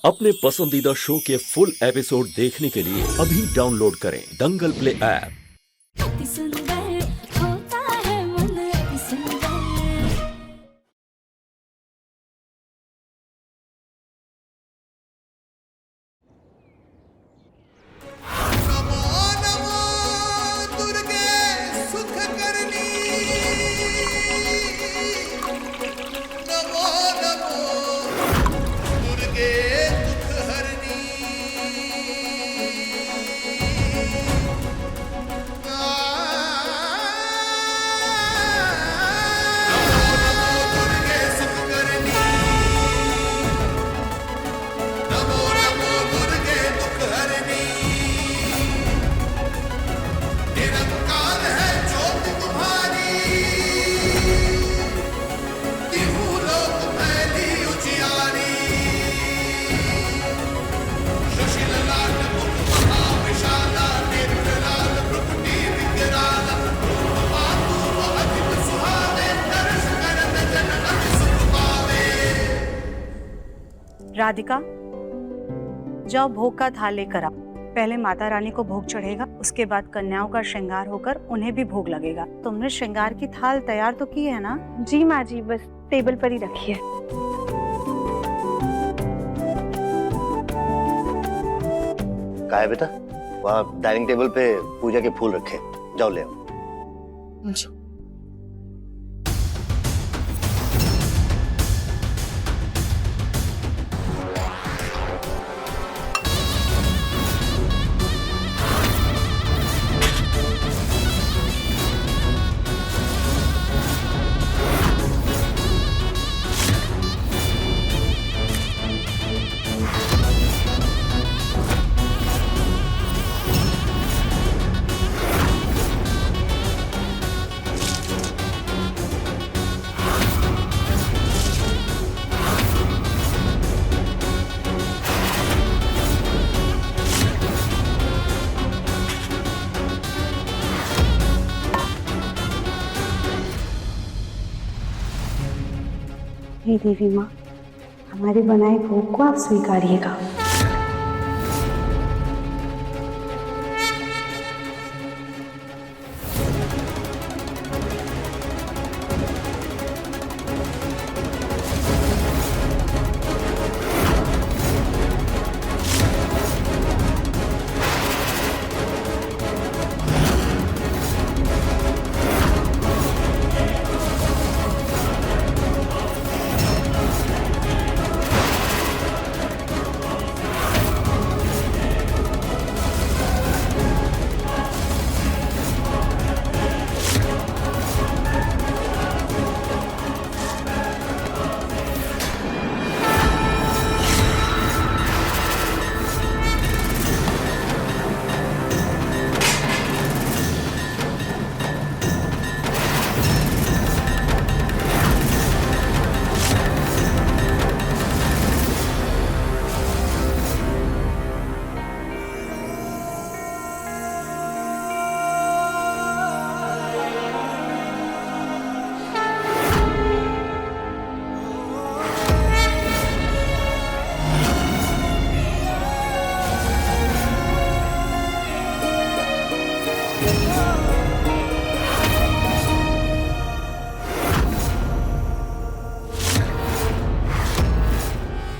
अपने पसंदीदा शो के फुल एपिसोड देखने के लिए अभी डाउनलोड करें दंगल प्ले ऐप। अति सुंदर होता है मन अति सुंदर। नमो नमो दुर्गे सुख करनी। नमो नमो दुर्गे दुख हरनी। दुर्गे सुख करनी। नमो नमो दुर्गे दुख हरनी। निरंकार है ज्योति तुम्हारी। तिहु लोक फैली उजियारी। सुशील लाल मुख महाविशाला। नेत्रलाल भ्रुकुटी विकराला। रूपमातु अति सुहावे। दर्श करत जन अति सुख पावे। राधिका, जाओ भोग का थाल लेकर आओ। पहले माता रानी को भोग चढ़ेगा, उसके बाद कन्याओं का श्रृंगार होकर उन्हें भी भोग लगेगा। तुमने श्रृंगार की थाल तैयार तो की है ना? जी माँ जी, बस टेबल पर ही रखी है। कहा है बेटा? वहाँ डाइनिंग टेबल पे पूजा के फूल रखे, जाओ ले आओ। हे देवी माँ, हमारे बनाए भोग को आप स्वीकारिएगा।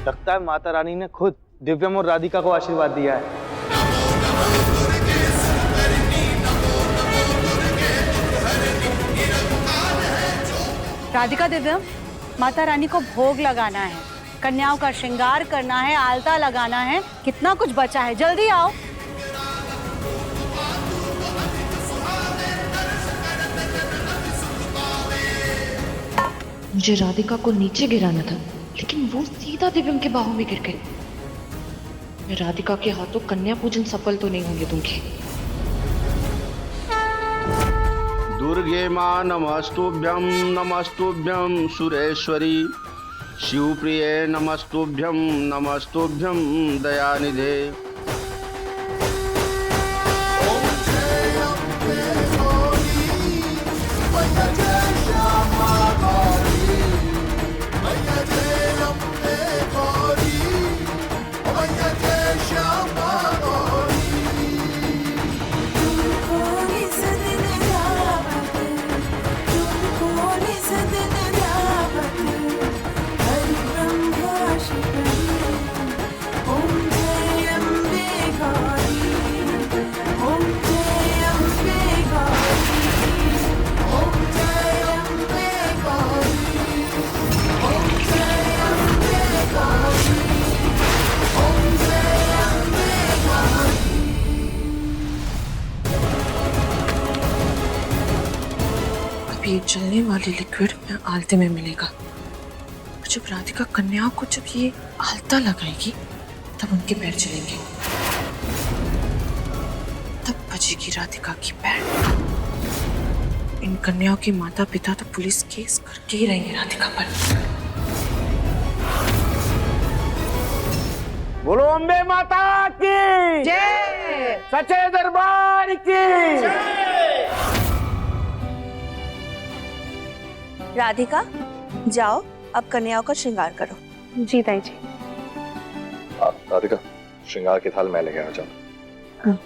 लगता है माता रानी ने खुद दिव्यम और राधिका को आशीर्वाद दिया है। राधिका, दिव्यम, माता रानी को भोग लगाना है, कन्याओं का श्रृंगार करना है, आलता लगाना है, कितना कुछ बचा है, जल्दी आओ। मुझे राधिका को नीचे गिराना था, लेकिन वो सीधा दिव्यम के बाहों में गिर गई। मैं राधिका के हाथों कन्या पूजन सफल तो नहीं होने दूंगी। दुर्गे माँ नमस्तुभ्यं नमस्तुभ्यं सुरेश्वरी। शिवप्रिये नमस्तुभ्यं नमस्तुभ्यं दयानिधे। जलने वाली लिक्विड में आलते में मिलेगा। और जब राधिका कन्याओं को जब ये आलता लगाएगी तब उनके पैर चलेंगे, तब बजेगी राधिका की पैर। इन कन्याओं के माता पिता तो पुलिस केस करके ही रहेंगे राधिका पर। बोलो अम्बे माता की जय, सच्चे दरबार की जय। राधिका जाओ, अब कन्याओं का श्रृंगार करो। जी ताई जी। राधिका, श्रृंगार की थाल मैं लेके आ जाऊँ। हाँ।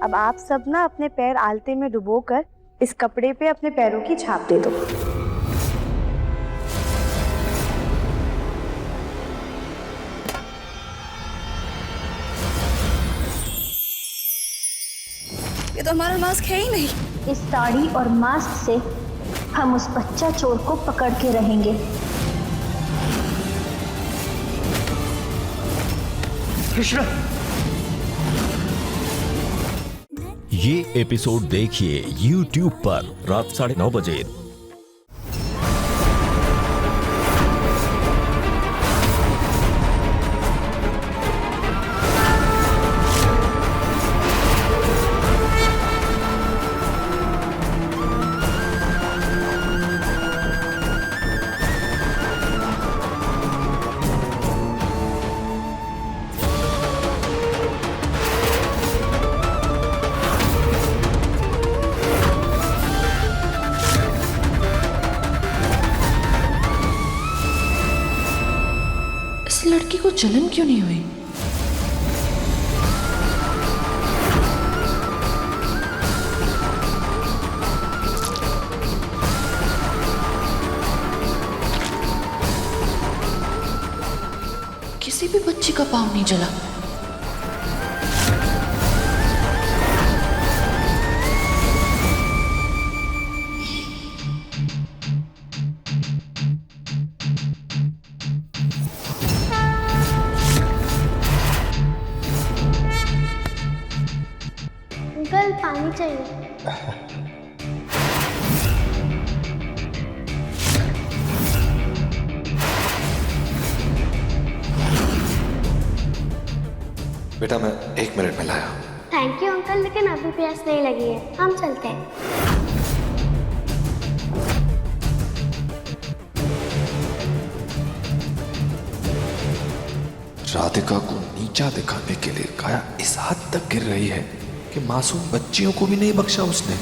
अब आप सब ना अपने पैर आलते में डुबोकर इस कपड़े पे अपने पैरों की छाप दे दो। ये तो हमारा मास्क है ही नहीं। इस साड़ी और मास्क से हम उस बच्चा चोर को पकड़ के रहेंगे। कृष्ण, ये एपिसोड देखिए YouTube पर रात 9:30 बजे। इस लड़की को जलन क्यों नहीं हुई? किसी भी बच्ची का पाँव नहीं जला। अंकल पानी चाहिए। बेटा मैं 1 मिनट में लाया। थैंक यू अंकल, लेकिन अभी प्यास नहीं लगी है, हम चलते हैं। राधिका को नीचा दिखाने के लिए काया इस हद तक गिर रही है कि मासूम बच्चियों को भी नहीं बख्शा उसने।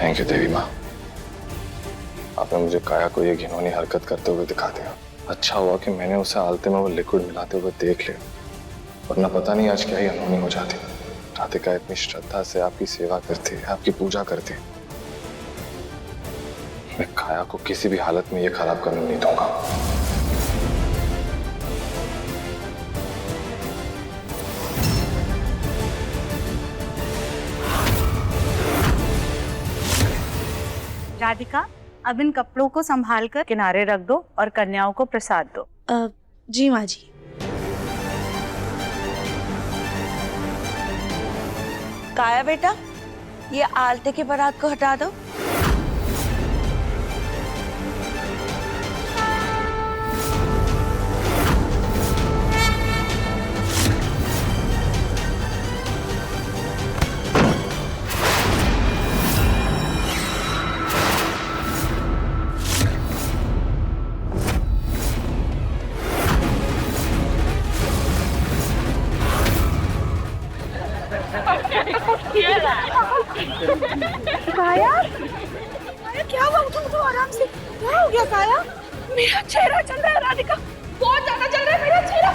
थैंक यू देवी माँ, आपने मुझे काया को ये घिनौनी हरकत करते हुए दिखा दिया। अच्छा हुआ कि मैंने उसे आलते में वो लिक्विड मिलाते हुए देख लिया, वरना पता नहीं आज क्या ही अनहोनी हो जाती। राधिका इतनी श्रद्धा से आपकी सेवा करती है, आपकी पूजा करती है। मैं काया को किसी भी हालत में ये खराब करने नहीं दूंगा। राधिका, अब इन कपड़ों को संभाल कर किनारे रख दो और कन्याओं को प्रसाद दो। जी माँ जी। काया बेटा, ये आलते के बारात को हटा दो। काया क्या हुआ? उठो आराम से। क्या हो गया काया? मेरा चेहरा चल रहा है राधिका, बहुत ज्यादा चल रहा है मेरा चेहरा।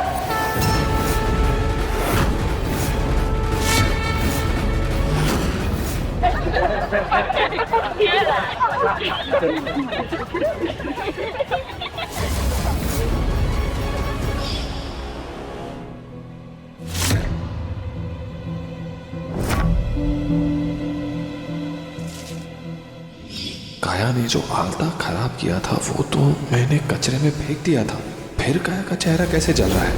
काया ने जो आलता खराब किया था वो तो मैंने कचरे में फेंक दिया था, फिर काया का चेहरा कैसे जल रहा है?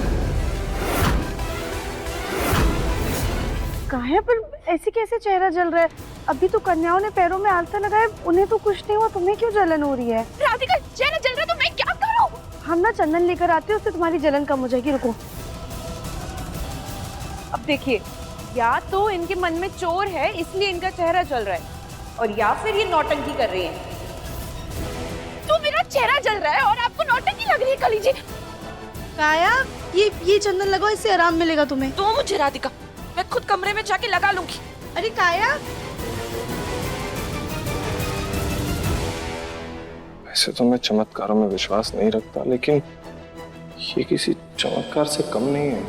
काया पर ऐसे कैसे चेहरा जल रहा है? अभी तो कन्याओं ने पैरों में आलता लगाया, उन्हें तो कुछ नहीं हुआ, तुम्हें क्यों जलन हो रही है? राधिका चेहरा जल रहा है तो मैं क्या करूं? हम ना चंदन लेकर आते हैं, उससे तुम्हारी जलन कम हो जाएगी। रुको। अब देखिए, या तो इनके मन में चोर है इसलिए इनका चेहरा जल रहा है, और या फिर ये नौटंकी कर रही है। तो मेरा चेहरा जल रहा है और आपको नौटंकी लग रही है कली जी। काया ये चंदन लगाओ, इससे आराम मिलेगा तुम्हें। तो मुझे राधिका, मैं खुद कमरे में जाके लगा लूंगी। अरे काया, वैसे तो मैं चमत्कारों में विश्वास नहीं रखता, लेकिन ये किसी चमत्कार से कम नहीं है।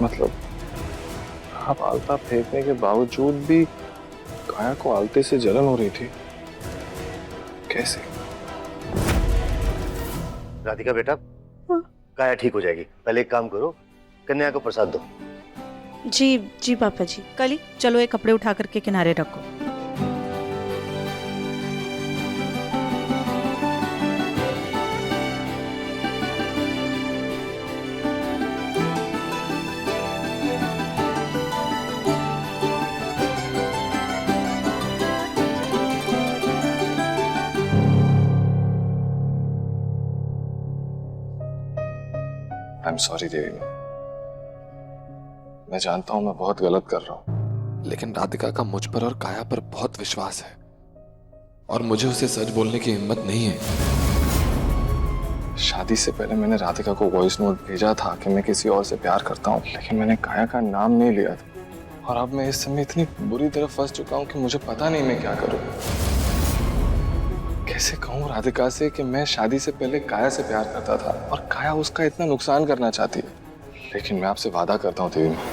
मतलब आप आलता फेंकने के बावजूद भी काया को आलते से जलन हो रही थी, कैसे? राधिका बेटा, काया ठीक हो जाएगी। पहले एक काम करो, कन्या को प्रसाद दो। जी पापा जी। कली चलो ये कपड़े उठा करके किनारे रखो। आई एम सॉरी देवी माँ, मैं जानता हूं मैं बहुत गलत कर रहा हूं, लेकिन राधिका का मुझ पर और काया पर बहुत विश्वास है और मुझे उसे सच बोलने की हिम्मत नहीं है। शादी से पहले मैंने राधिका को वॉइस नोट भेजा था कि मैं किसी और से प्यार करता हूं, लेकिन मैंने काया का नाम नहीं लिया था। और अब मैं इस समय इतनी बुरी तरह फंस चुका हूं कि मुझे पता नहीं मैं क्या करूं। कैसे कहूं राधिका से कि मैं शादी से पहले काया से प्यार करता था और काया उसका इतना नुकसान करना चाहती है। लेकिन मैं आपसे वादा करता हूं देवी माँ,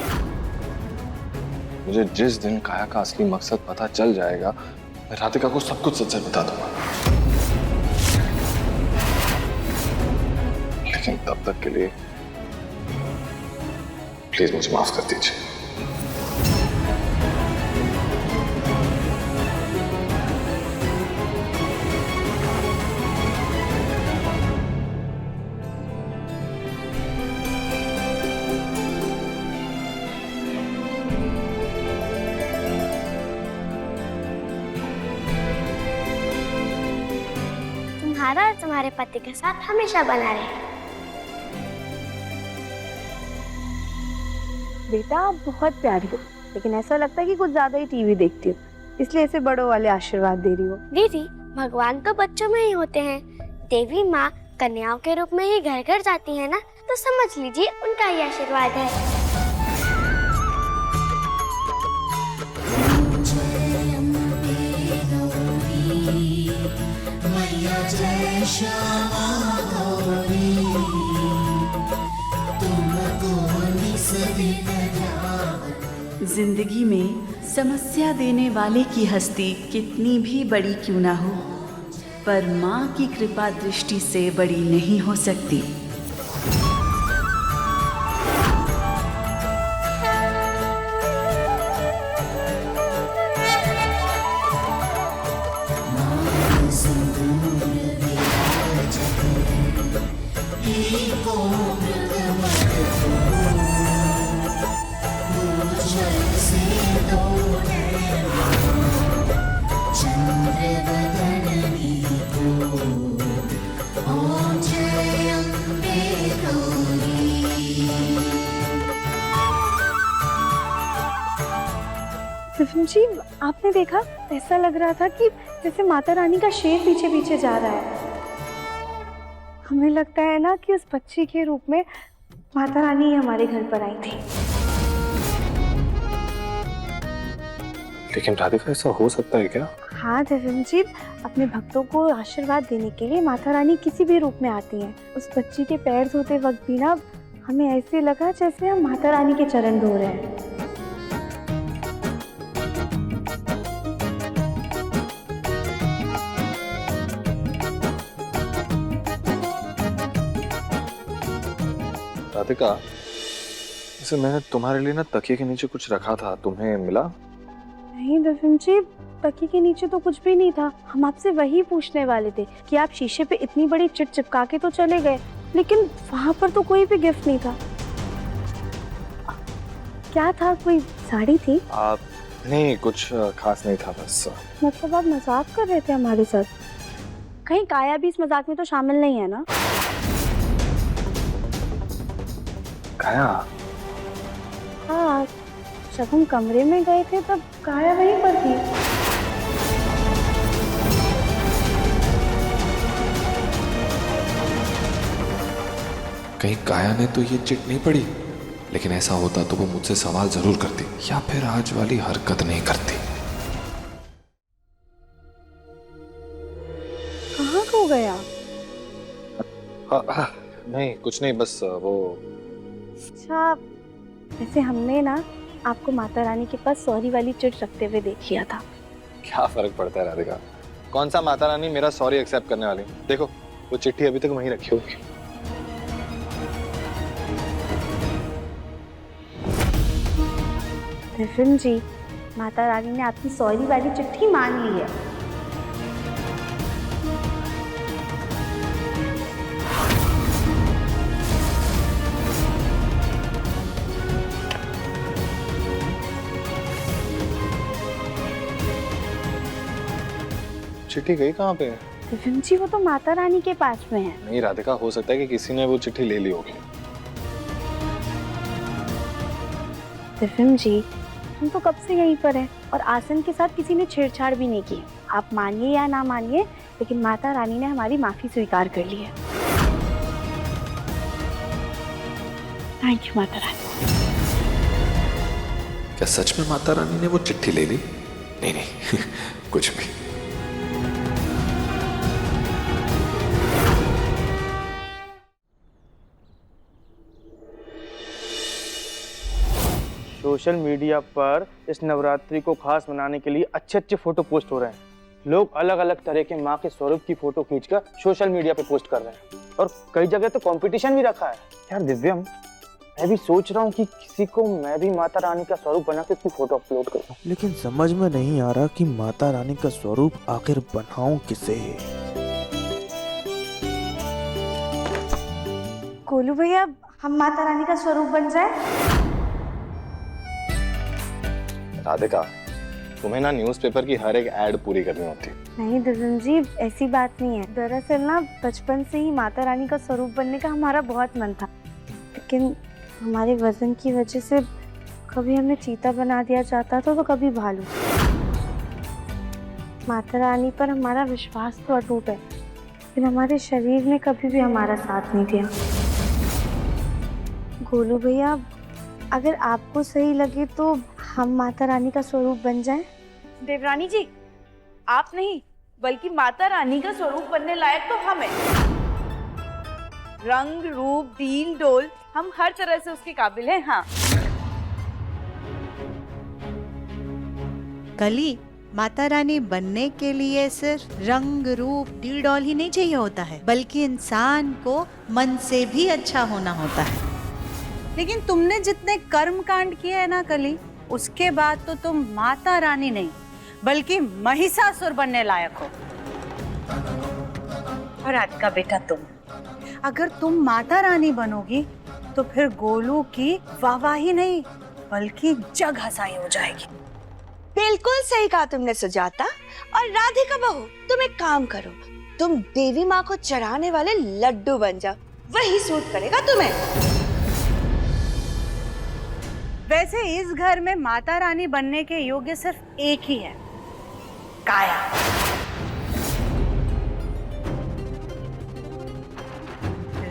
मुझे जिस दिन काया का असली मकसद पता चल जाएगा, मैं राधिका को सब कुछ सच बता दूंगा। लेकिन तब तक के लिए प्लीज मुझे माफ कर दीजिए। तुम्हारा और तुम्हारे पति के साथ हमेशा बना रहे। बेटा आप बहुत प्यारी हो, लेकिन ऐसा लगता है कि कुछ ज्यादा ही टीवी देखती हो, इसलिए ऐसे बड़ों वाले आशीर्वाद दे रही हो। दीदी, भगवान तो बच्चों में ही होते हैं। देवी माँ कन्याओं के रूप में ही घर घर जाती है ना, तो समझ लीजिए उनका ही आशीर्वाद है। जय श्यामा गौरी, जिंदगी में समस्या देने वाले की हस्ती कितनी भी बड़ी क्यों ना हो, पर माँ की कृपा दृष्टि से बड़ी नहीं हो सकती। जी आपने देखा, ऐसा लग रहा था कि जैसे माता रानी का शेर पीछे पीछे जा रहा है। हमें लगता है ना कि उस बच्ची के रूप में माता रानी ही हमारे घर पर आई थी। लेकिन राधिका ऐसा हो सकता है क्या? हाँ दिव्यम जी, अपने भक्तों को आशीर्वाद देने के लिए माता रानी किसी भी रूप में आती हैं। उस बच्ची के पैर धोते वक्त भी ना हमें ऐसे लगा जैसे हम माता रानी के चरण धो रहे हैं। राधिका, जैसे मैंने तुम्हारे लिए ना तकिए के नीचे कुछ रखा था, तुम्हें मिला? नहीं दिव्यम जी, तकिए के नीचे तो कुछ भी नहीं था। हम आपसे वही पूछने वाले थे कि आप शीशे पे इतनी बड़ी चिट चिपका के तो चले गए, लेकिन वहां पर तो कोई भी गिफ्ट नहीं था। क्या था, कोई साड़ी थी? आप नहीं, कुछ खास नहीं था बस। मतलब आप मजाक कर रहे थे हमारे साथ? कहीं काया भी इस मजाक में तो शामिल नहीं है ना? काया? हाँ, जब हम कमरे में गए थे तब काया वहीं पर थी। कहीं काया ने तो ये चिट नहीं पढ़ी, लेकिन ऐसा होता तो वो मुझसे सवाल जरूर करती या फिर आज वाली हरकत नहीं करती। कहाँ खो गया? नहीं कुछ नहीं, बस वो। अच्छा, वैसे हमने ना आपको माता रानी के पास सॉरी वाली चिट रखते हुए देख लिया था। क्या फर्क पड़ता है राधिका, कौन सा माता रानी मेरा सॉरी एक्सेप्ट करने वाली? देखो वो चिट्ठी अभी तक वहीं रखी होगी। दिव्यम जी, माता रानी ने आपकी सॉरी वाली चिट्ठी मान ली है। चिट्ठी गई कहाँ पे? दिव्यम जी, वो तो माता रानी के पास में है। नहीं राधिका, हो सकता है कि किसी ने वो चिट्ठी ले ली होगी। दिव्यम जी, हम तो कब से यहीं पर हैं और आसन के साथ किसी ने छेड़छाड़ भी नहीं की। आप मानिए या ना मानिए, लेकिन माता रानी ने हमारी माफी स्वीकार कर ली है। Thank you Mata Rani. क्या सच में माता रानी ने वो चिट्ठी ले ली? नहीं नहीं कुछ भी। सोशल मीडिया पर इस नवरात्रि को खास मनाने के लिए अच्छे अच्छे फोटो पोस्ट हो रहे हैं। लोग अलग अलग तरह के माँ के स्वरूप की फोटो खींचकर सोशल मीडिया पे पोस्ट कर रहे हैं और कई जगह तो कंपटीशन भी रखा है। यार दिव्यम, मैं भी सोच रहा हूँ कि किसी को मैं भी माता रानी का स्वरूप बना के उसकी फोटो अपलोड करूँ। लेकिन समझ में नहीं आ रहा कि माता रानी का स्वरूप आखिर बनाऊं किसे। गोलू भैया, हम माता रानी का स्वरूप बन जाए? राधिका, तुम्हें ना न्यूज़पेपर की हर एक ऐड पूरी करनी होती। नहीं दिव्यम जी, ऐसी बात नहीं है। दरअसल ना बचपन से ही माता रानी का स्वरूप बनने का हमारा बहुत मन था, लेकिन हमारे वजन की वजह से कभी हमें चीता बना दिया जाता था तो कभी भालू। माता रानी पर हमारा विश्वास तो अटूट है, लेकिन हमारे शरीर ने कभी भी हमारा साथ नहीं दिया। गोलू भैया, अगर आपको सही लगे तो हम माता रानी का स्वरूप बन जाएं? देवरानी जी, आप नहीं बल्कि माता रानी का स्वरूप बनने लायक तो हम हैं। रंग रूप डील डोल हम हर तरह से उसके काबिल हैं। हाँ, कली, माता रानी बनने के लिए सिर्फ रंग रूप डील डॉल ही नहीं चाहिए होता है, बल्कि इंसान को मन से भी अच्छा होना होता है। लेकिन तुमने जितने कर्म कांड किए हैं ना कली, उसके बाद तो तुम माता रानी नहीं बल्कि महिषासुर बनने लायक हो। और राधिका बेटा, अगर तुम माता रानी बनोगी तो फिर गोलू की वाहवाही नहीं बल्कि जग हंसाई हो जाएगी। बिल्कुल सही कहा तुमने सुजाता। और राधिका बहू, तुम एक काम करो, तुम देवी माँ को चढ़ाने वाले लड्डू बन जाओ, वही सूट करेगा तुम्हें। वैसे इस घर में माता रानी बनने के योग्य सिर्फ एक ही है, काया।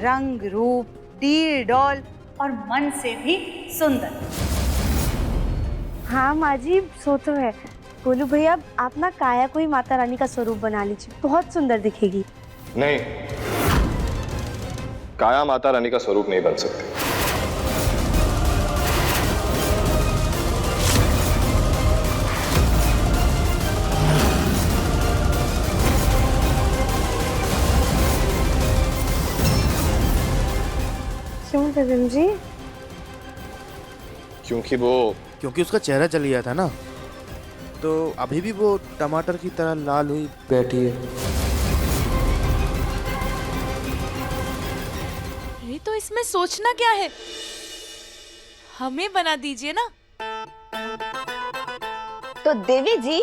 रंग रूप डील डॉल और मन से भी सुंदर। हाँ माँ जी, सो तो है, गोलू भैया आप ना काया को ही माता रानी का स्वरूप बना लीजिए, बहुत सुंदर दिखेगी। नहीं, काया माता रानी का स्वरूप नहीं बन सकती। क्यों गगन जी? क्योंकि उसका चेहरा चल गया था ना, तो अभी भी वो टमाटर की तरह लाल हुई बैठी है। ये तो इसमें सोचना क्या है, हमें बना दीजिए ना। तो देवी जी,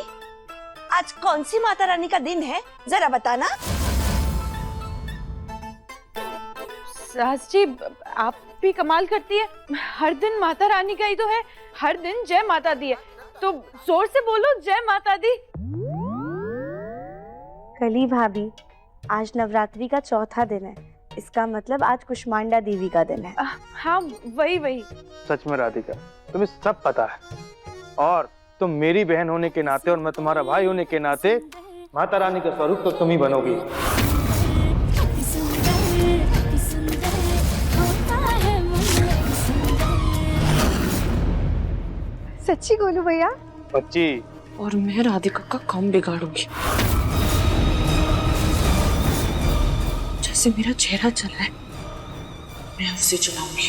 आज कौन सी माता रानी का दिन है, जरा बताना। सास जी, आप भी कमाल करती है, हर दिन माता रानी का ही तो है, हर दिन जय माता दी है, तो जोर से बोलो जय माता दी। कली भाभी, आज नवरात्रि का चौथा दिन है, इसका मतलब आज कुष्मांडा देवी का दिन है। हाँ वही। सच में राधिका, तुम्हें सब पता है, और तुम मेरी बहन होने के नाते और मैं तुम्हारा भाई होने के नाते माता रानी का स्वरूप तो तुम ही बनोगी। सच्ची गोलू भैया? बच्ची। और मैं राधिका का काम बिगाड़ूंगी। जैसे मेरा चेहरा चला है, मैं उसे चलाऊंगी।